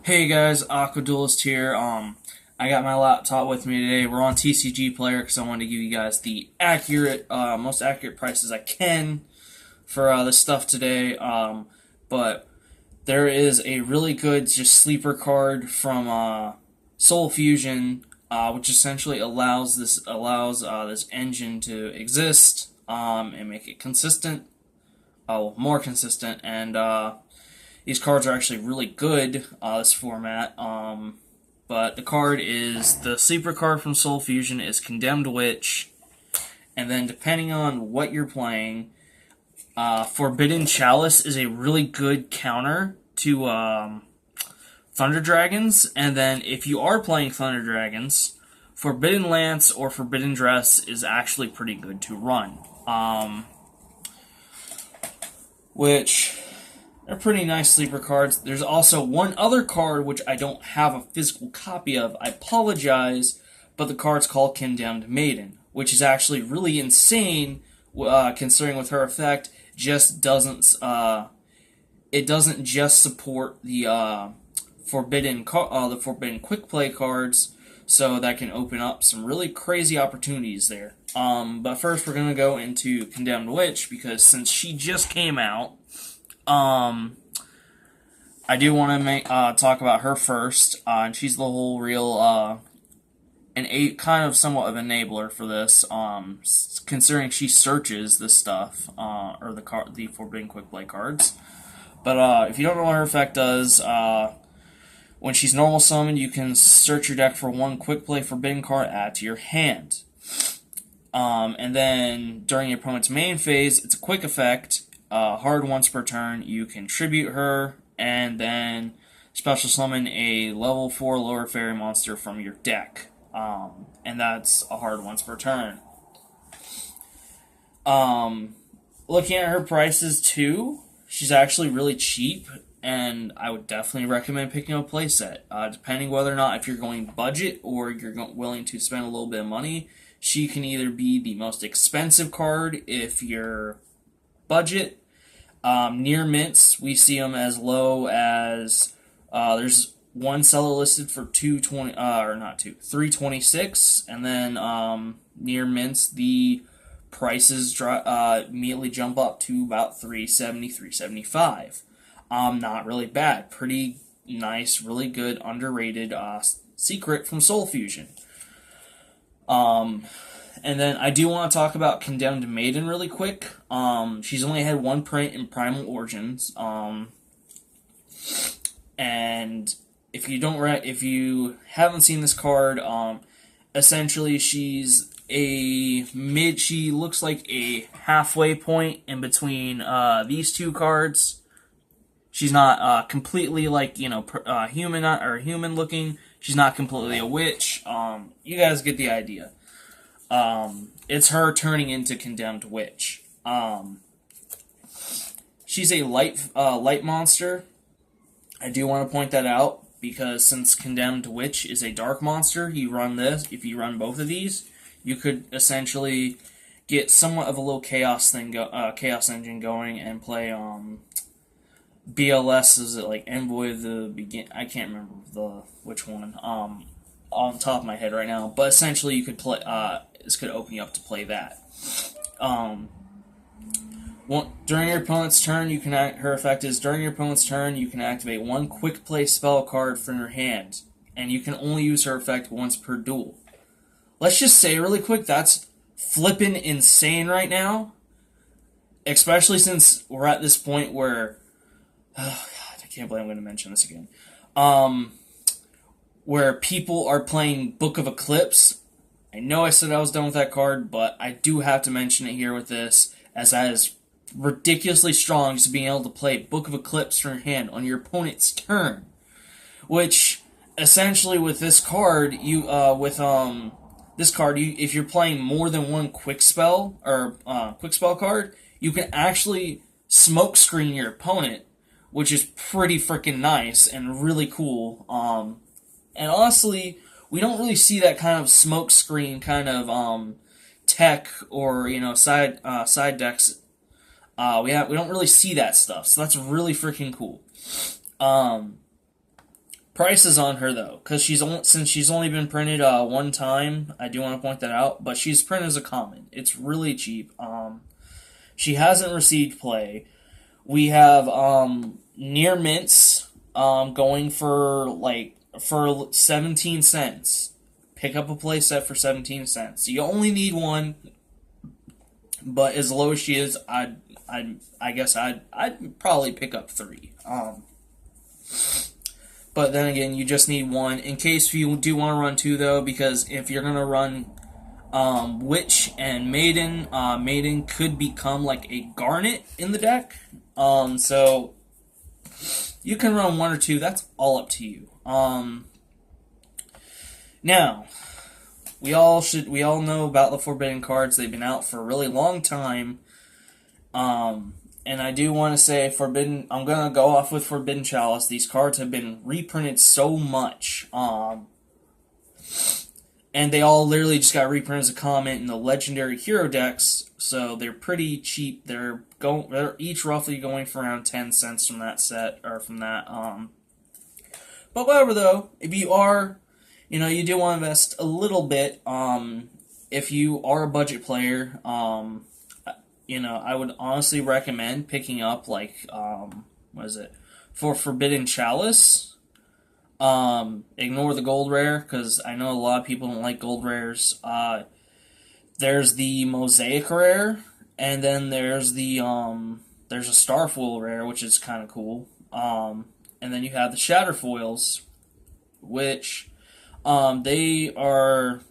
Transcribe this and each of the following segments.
Hey guys, Aqua Duelist here. I got my laptop with me today. We're on TCG Player because I wanted to give you guys the most accurate prices I can for this stuff today. But there is a really good just sleeper card from Soul Fusion, which essentially allows this engine to exist and make it consistent, more consistent, and these cards are actually really good, this format. But the sleeper card from Soul Fusion is Condemned Witch. And then depending on what you're playing, Forbidden Chalice is a really good counter to Thunder Dragons. And then if you are playing Thunder Dragons, Forbidden Lance or Forbidden Dress is actually pretty good to run. Which they're pretty nice sleeper cards. There's also one other card which I don't have a physical copy of. I apologize, but the card's called Condemned Maiden, which is actually really insane, considering with her effect. It doesn't just support the forbidden quick play cards, so that can open up some really crazy opportunities there. But first we're gonna go into Condemned Witch because since she just came out. I do want to talk about her first, and she's the whole real, kind of somewhat of an enabler for this, considering she searches this stuff, or the Forbidden Quick Play cards. But, if you don't know what her effect does, when she's normal summoned, you can search your deck for one Quick Play Forbidden card, add to your hand. And then, during your opponent's main phase, it's a quick effect, hard once per turn. You can tribute her, and then special summon a level 4 lower fairy monster from your deck. And that's a hard once per turn. Looking at her prices too, she's actually really cheap, and I would definitely recommend picking up a playset. Depending whether or not if you're going budget or you're willing to spend a little bit of money, she can either be the most expensive card if you're budget. Near mints, we see them as low as there's one seller listed for 326, and then near mints the prices immediately jump up to about 370, 375. Not really bad, pretty nice, really good underrated secret from Soul Fusion. And then I do want to talk about Condemned Maiden really quick. She's only had one print in Primal Origins. And if you haven't seen this card, essentially she looks like a halfway point in between these two cards. She's not completely human or human looking. She's not completely a witch. You guys get the idea. It's her turning into Condemned Witch. She's a light monster. I do want to point that out because since Condemned Witch is a dark monster, if you run both of these, you could essentially get somewhat of a little chaos engine going and play BLS. Is it like Envoy of the Begin? I can't remember which one. On top of my head right now, but essentially you could play. This could open you up to play that. During your opponent's turn, her effect is during your opponent's turn you can activate one quick play spell card from your hand, and you can only use her effect once per duel. Let's just say really quick that's flippin' insane right now, especially since we're at this point where, oh god, I can't believe I'm going to mention this again. Where people are playing Book of Eclipse. I know I said I was done with that card, but I do have to mention it here with this, as that is ridiculously strong, just being able to play Book of Eclipse from your hand on your opponent's turn. Which, essentially with this card, if you're playing more than one quick spell card, you can actually smoke screen your opponent, which is pretty freaking nice and really cool. And honestly, we don't really see that kind of smoke screen kind of tech or side decks. We don't really see that stuff, so that's really freaking cool. Prices on her though, because since she's only been printed one time. I do want to point that out, but she's printed as a common. It's really cheap. She hasn't received play. We have near mints going for 17 cents. Pick up a play set for 17 cents. You only need one, but as low as she is, I guess I'd probably pick up three. But then again, you just need one in case you do want to run two though, because if you're gonna run Witch and Maiden, Maiden could become like a Garnet in the deck. So you can run one or two. That's all up to you. Now, we all know about the Forbidden cards. They've been out for a really long time. And I do want to say Forbidden. I'm gonna go off with Forbidden Chalice. These cards have been reprinted so much. And they all literally just got reprinted as a comment in the Legendary Hero decks, so they're pretty cheap. They're each roughly going for around 10 cents from that set, or from that. But whatever though, if you are, you do want to invest a little bit. If you are a budget player, I would honestly recommend picking up for Forbidden Chalice. Ignore the gold rare, because I know a lot of people don't like gold rares. There's the Mosaic rare, and then there's a Starfoil rare, which is kind of cool. And then you have the Shatterfoils, which, they are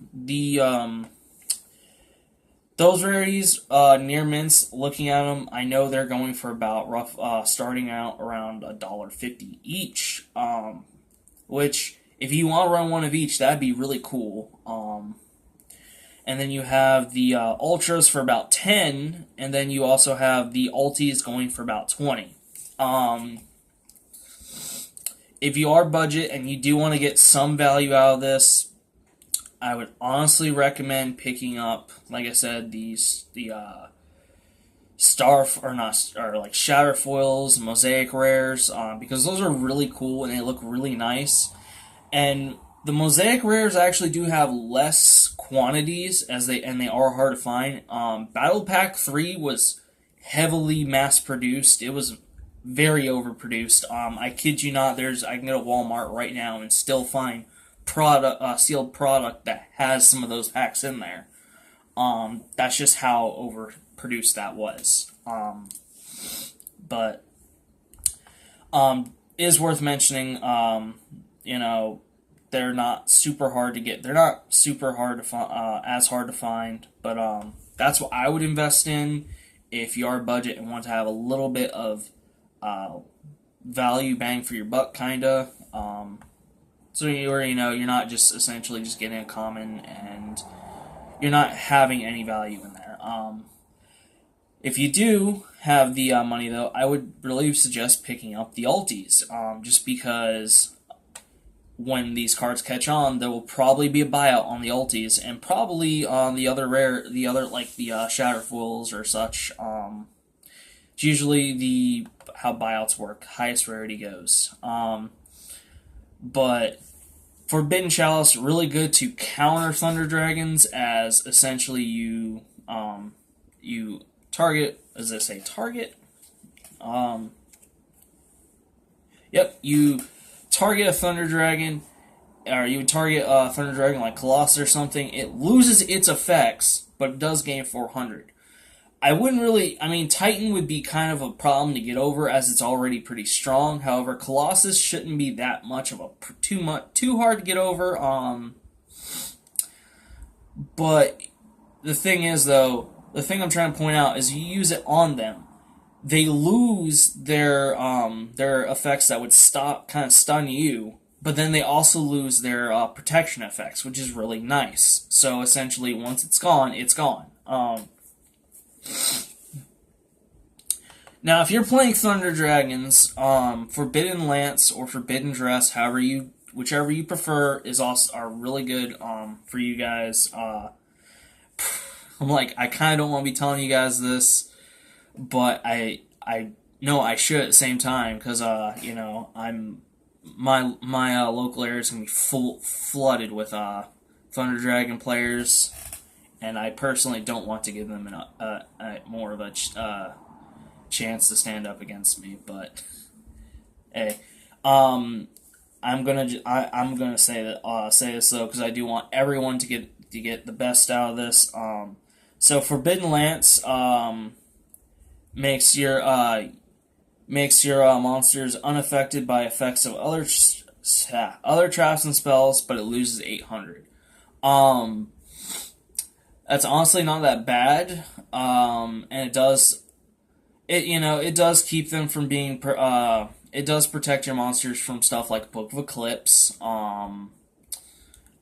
those rarities, near mints, looking at them, I know they're going for about starting out around $1.50 each. Which, if you want to run one of each, that'd be really cool. And then you have the Ultras for about 10, and then you also have the Ultis going for about 20. If you are budget and you do want to get some value out of this, I would honestly recommend picking up, like I said, the Shatterfoils, Mosaic rares, because those are really cool and they look really nice. And the Mosaic rares actually do have less quantities, and they are hard to find. Battle Pack 3 was heavily mass produced. It was very overproduced. I kid you not, I can go to Walmart right now and still find sealed product that has some of those packs in there. That's just how overproduced that was. But is worth mentioning. They're not super hard to get. They're not super hard to as hard to find. But that's what I would invest in if you are budget and want to have a little bit of value, bang for your buck, kinda. So you're not just essentially just getting a common and you're not having any value in there. If you do have the money, though, I would really suggest picking up the Ultis, just because when these cards catch on, there will probably be a buyout on the Ultis, and probably on the other Shatterfoils or such. It's usually how buyouts work, highest rarity goes. But Forbidden Chalice, really good to counter Thunder Dragons, as essentially you target, as I say, you target a Thunder Dragon, or you would target a Thunder Dragon like Colossus or something. It loses its effects, but it does gain 400. Titan would be kind of a problem to get over, as it's already pretty strong. However, Colossus shouldn't be that much of too hard to get over. But the thing is, though, the thing I'm trying to point out is you use it on them, they lose their effects that would kind of stun you, but then they also lose their protection effects, which is really nice. So essentially, once it's gone, it's gone. Now, if you're playing Thunder Dragons, Forbidden Lance or Forbidden Dress, whichever you prefer, are really good for you guys. I kind of don't want to be telling you guys this, but I know I should at the same time, because my local area is gonna be flooded with Thunder Dragon players, and I personally don't want to give them more of a chance to stand up against me. But hey, I'm gonna say this though, because I do want everyone to get the best out of this. So Forbidden Lance makes your monsters unaffected by effects of other traps and spells, but it loses 800. That's honestly not that bad, and it does keep them from being it does protect your monsters from stuff like Book of Eclipse.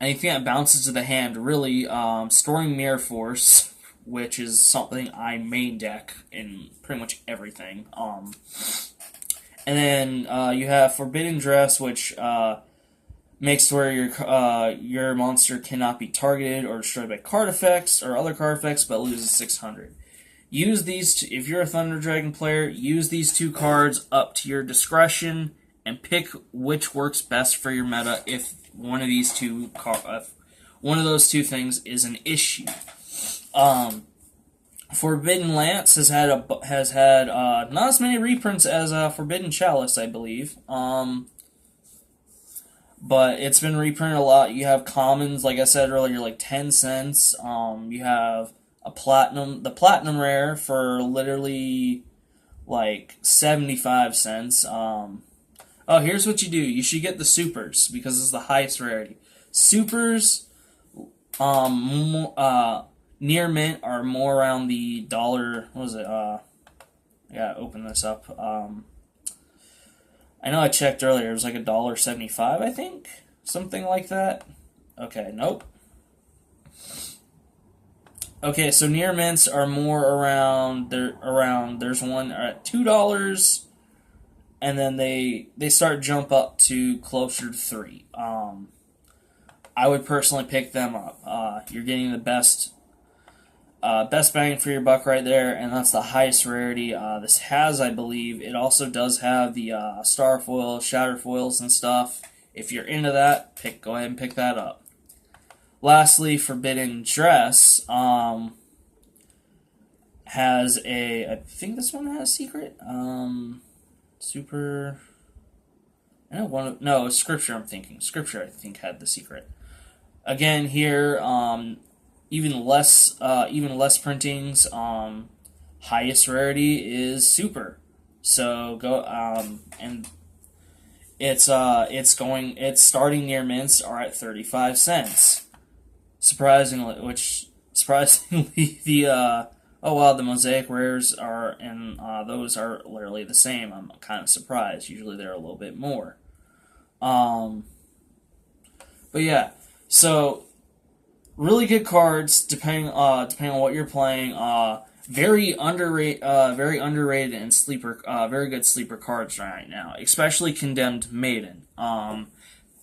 Anything that bounces to the hand, really. Storing Mirror Force, which is something I main deck in pretty much everything. And then you have Forbidden Dress, which makes to where your monster cannot be targeted or destroyed by card effects or other card effects, but loses 600. Use these if you're a Thunder Dragon player. Use these 2 cards up to your discretion and pick which works best for your meta. If one of these one of those 2 things is an issue. Forbidden Lance has had not as many reprints as Forbidden Chalice, I believe. But it's been reprinted a lot. You have commons, like I said earlier, like 10 cents. You have the platinum rare for literally like 75 cents. Oh, here's what you do. You should get the supers because it's the highest rarity. Supers, near mint are more around the dollar. What was it? I gotta open this up. I know I checked earlier. It was like $1.75, I think, something like that. Okay, nope. Okay, so near mints are more around. There's one at $2, and then they start jump up to closer to $3. I would personally pick them up. You're getting the best bang for your buck right there, and that's the highest rarity this has, I believe. It also does have the star foil, shatter foils, and stuff. If you're into that, go ahead and pick that up. Lastly, Forbidden Dress has I think this one has a secret. Super. I know no, it's Scripture. I'm thinking Scripture. I think had the secret. Again, here, even less printings. Highest rarity is Super. So go and it's starting near mints are at 35 cents. Surprisingly, the the mosaic rares are and those are literally the same. I'm kind of surprised. Usually they're a little bit more. But yeah, so really good cards depending on what you're playing. Very underrated and very good sleeper cards right now, especially Condemned Maiden.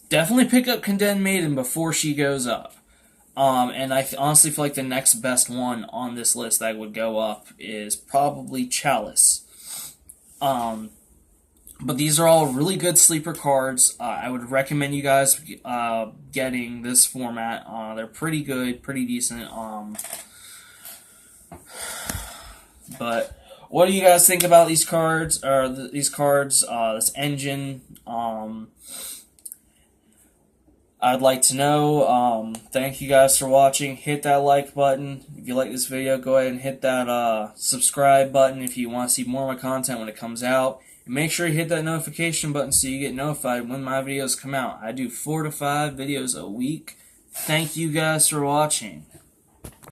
Definitely pick up Condemned Maiden before she goes up. And I honestly feel like the next best one on this list that would go up is probably Chalice. But these are all really good sleeper cards. I would recommend you guys getting this format. They're pretty good, pretty decent. But what do you guys think about these cards? This engine? I'd like to know. Thank you guys for watching. Hit that like button. If you like this video, go ahead and hit that subscribe button if you want to see more of my content when it comes out. And make sure you hit that notification button so you get notified when my videos come out. I do 4 to 5 videos a week. Thank you guys for watching.